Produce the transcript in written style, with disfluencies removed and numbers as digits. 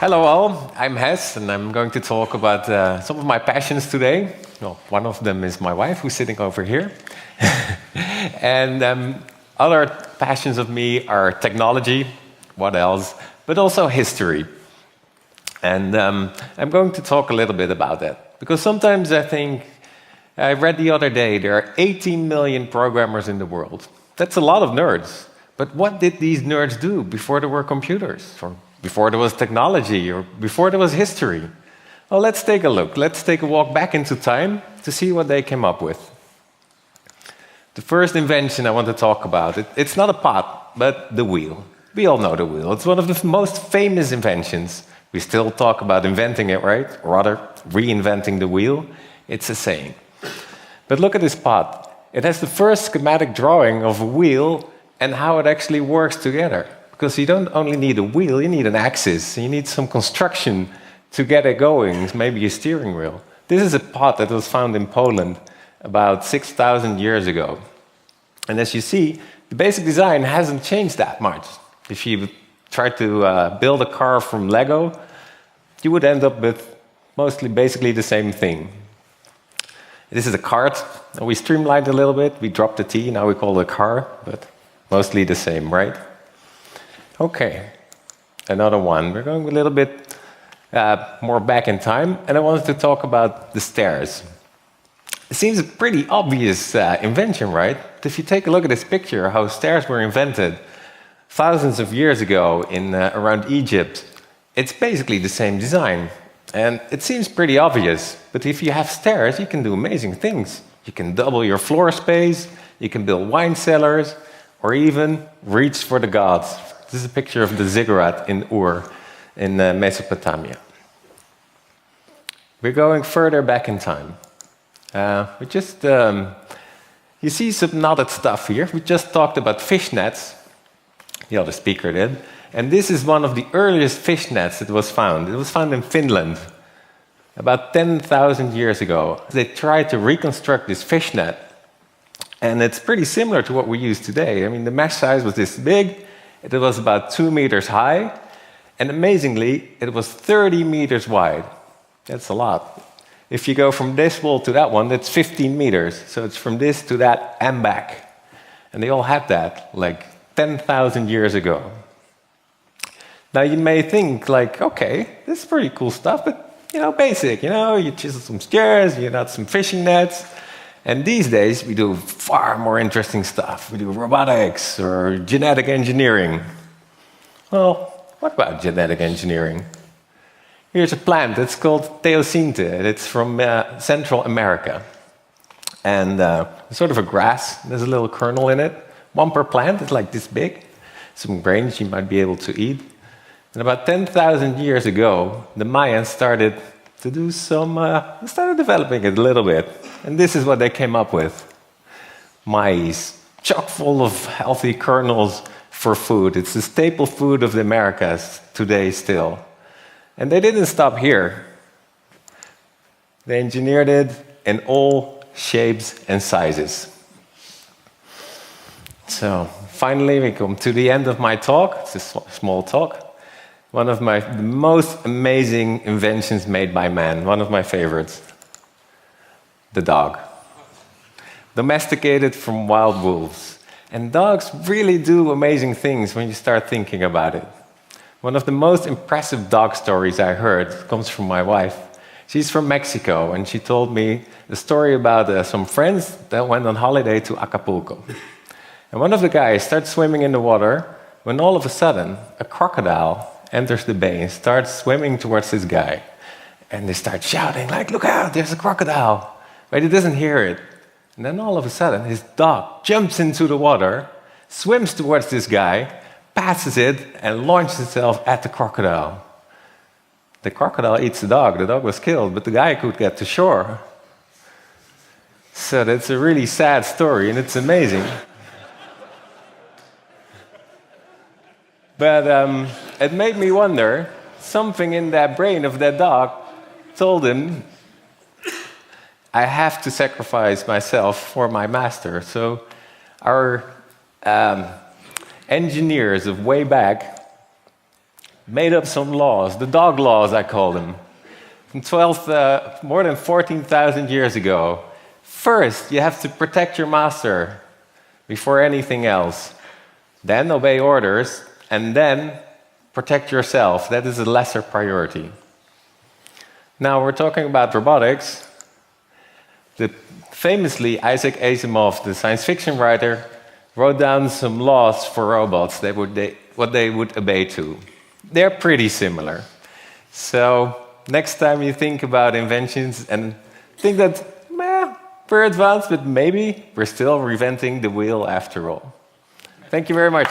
Hello all, I'm Hes, and I'm going to talk about some of my passions today. Well, one of them is my wife, who's sitting over here. And other passions of me are technology, what else, but also history. And I'm going to talk a little bit about that, because sometimes I think, I read the other day, there are 18 million programmers in the world. That's a lot of nerds. But what did these nerds do before there were computers, or before there was technology, or before there was history? Well, let's take a look. Let's take a walk back into time to see what they came up with. The first invention I want to talk about, it's not a pot, but the wheel. We all know the wheel. It's one of the most famous inventions. We still talk about inventing it, right? Or rather, reinventing the wheel. It's a saying. But look at this pot. It has the first schematic drawing of a wheel and how it actually works together. Because you don't only need a wheel, you need an axis. You need some construction to get it going, maybe a steering wheel. This is a pot that was found in Poland about 6,000 years ago. And as you see, the basic design hasn't changed that much. If you try to build a car from Lego, you would end up with basically the same thing. This is a cart. We streamlined a little bit. We dropped the T, now we call it a car, but mostly the same, right? Okay, another one. We're going a little bit more back in time, and I wanted to talk about the stairs. It seems a pretty obvious invention, right? But if you take a look at this picture, how stairs were invented thousands of years ago in around Egypt, it's basically the same design. And it seems pretty obvious, but if you have stairs, you can do amazing things. You can double your floor space, you can build wine cellars, or even reach for the gods. This is a picture of the ziggurat in Ur, in Mesopotamia. We're going further back in time. You see some knotted stuff here. We just talked about fish nets. The other speaker did. And this is one of the earliest fish nets that was found. It was found in Finland about 10,000 years ago. They tried to reconstruct this fish net, and it's pretty similar to what we use today. I mean, the mesh size was this big, it was about 2 meters high, and amazingly, it was 30 meters wide. That's a lot. If you go from this wall to that one, that's 15 meters. So it's from this to that and back. And they all had that, like 10,000 years ago. Now you may think, like, okay, this is pretty cool stuff, but, basic. You chisel some stairs, you knot some fishing nets. And these days, we do far more interesting stuff. We do robotics or genetic engineering. Well, what about genetic engineering? Here's a plant. It's called teosinte. It's from Central America. And it's sort of a grass. There's a little kernel in it. One per plant. It's like this big. Some grains you might be able to eat. And about 10,000 years ago, the Mayans started to do started developing it a little bit. And this is what they came up with. Maize, chock full of healthy kernels for food. It's the staple food of the Americas today still. And they didn't stop here. They engineered it in all shapes and sizes. So finally, we come to the end of my talk. It's a small talk. One of the most amazing inventions made by man, one of my favorites, the dog. Domesticated from wild wolves. And dogs really do amazing things when you start thinking about it. One of the most impressive dog stories I heard comes from my wife. She's from Mexico, and she told me the story about some friends that went on holiday to Acapulco. And one of the guys starts swimming in the water when all of a sudden a crocodile enters the bay and starts swimming towards this guy. And they start shouting, like, look out, there's a crocodile. But he doesn't hear it. And then all of a sudden, his dog jumps into the water, swims towards this guy, passes it, and launches itself at the crocodile. The crocodile eats the dog was killed, but the guy could get to shore. So that's a really sad story, and it's amazing. But it made me wonder, something in that brain of that dog told him, I have to sacrifice myself for my master. So our engineers of way back made up some laws, the dog laws, I call them, from more than 14,000 years ago. First, you have to protect your master before anything else. Then obey orders, and then protect yourself. That is a lesser priority. Now we're talking about robotics. Famously, Isaac Asimov, the science fiction writer, wrote down some laws for robots, what they would obey to. They're pretty similar. So next time you think about inventions and think that, we're advanced, but maybe we're still reinventing the wheel after all. Thank you very much.